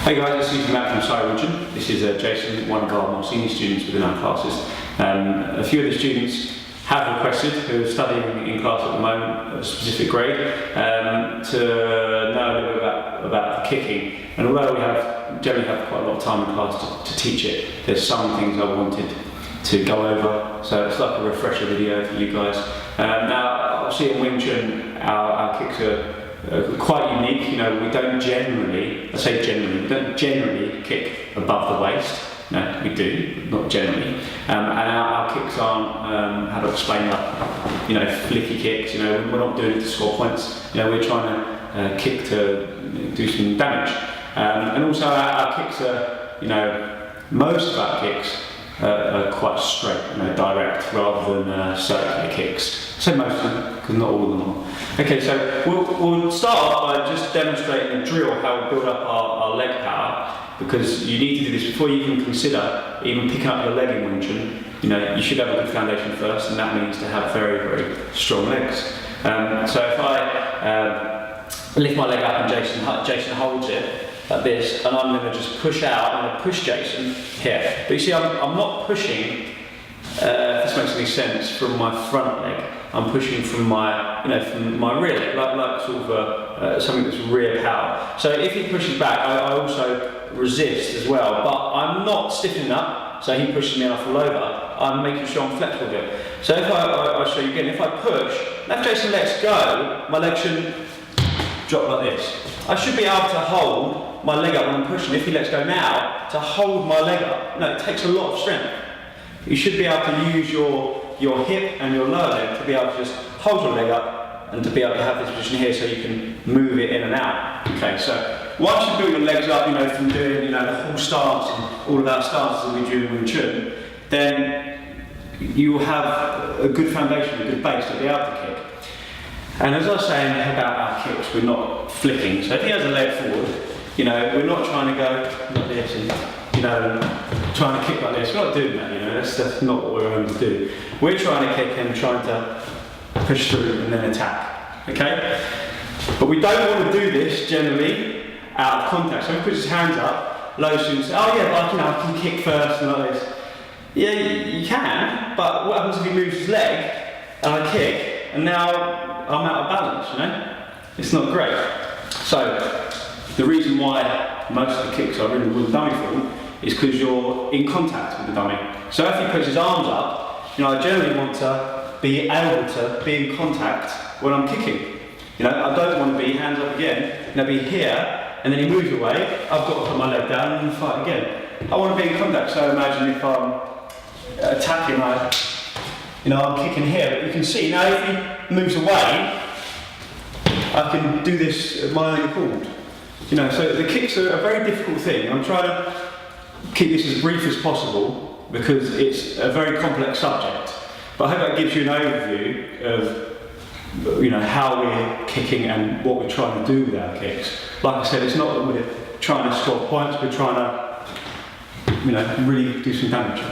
Hey guys, this is Matt from Surrey Wing Chun. This is Jason, one of our more senior students within our classes. A few of the students have requested, who are studying in class at the moment, a specific grade, to know a little bit about kicking. And although we generally have quite a lot of time in class to teach it, there's some things I wanted to go over. So it's like a refresher video for you guys. Now, obviously in Wing Chun, our kicks are quite unique. You know, we don't generally, I say generally, we don't generally kick above the waist. No, we do, not generally. And our kicks aren't, how to explain that, you know, flicky kicks. You know, we're not doing it to score points. You know, we're trying to kick to do some damage. And also our kicks are, you know, most of our kicks are quite straight, you know, direct, rather than circular kicks. So most of them, because not all of them are. Okay, so we'll start off by just demonstrating a drill, how we build up our leg power, because you need to do this before you can consider even picking up your leg in Wing Chun. You know, you should have a good foundation first, and that means to have very, very strong legs. So if I lift my leg up and Jason holds it like this, and I'm going to just push out, I'm going to push Jason here. But you see, I'm not pushing, if this makes any sense, from my front leg. I'm pushing from my, from my rear leg, like sort of something that's rear power. So if he pushes back, I also resist as well, but I'm not stiffening up, so he pushes me and I fall over. I'm making sure I'm flexible here. So if I'll show you again, if I push, now if Jason lets go, my leg shouldn't drop like this. I should be able to hold my leg up when I'm pushing. If he lets go now, to hold my leg up, it takes a lot of strength. You should be able to use your hip and your lower leg to be able to just hold your leg up and to be able to have this position here so you can move it in and out. Okay, so once you've built your legs up, from doing, the whole stance and all of our stances that we do in Wing Chun, then you will have a good foundation, a good base to be able to kick. And as I was saying about our kicks, we're not flicking. So if he has a leg forward, we're not trying to go like this and, trying to kick like this. We're not doing that, that's not what we're going to do. We're trying to kick and trying to push through and then attack, okay? But we don't want to do this generally out of contact. So he puts his hands up, low students say, oh yeah, but I can kick first and like this. Yeah, you can, but what happens if he moves his leg and I kick and now I'm out of balance, It's not great. So the reason why most of the kicks are in the wooden dummy form is because you're in contact with the dummy. So if he puts his arms up, I generally want to be able to be in contact when I'm kicking. I don't want to be hands up again, be here, and then he moves away, I've got to put my leg down and fight again. I want to be in contact, so imagine if I'm attacking, I'm kicking here, but you can see now if he moves away, I can do this at my own accord. So the kicks are a very difficult thing. I'm trying to keep this as brief as possible because it's a very complex subject. But I hope that gives you an overview of how we're kicking and what we're trying to do with our kicks. Like I said, it's not that we're trying to score points, we're trying to really do some damage.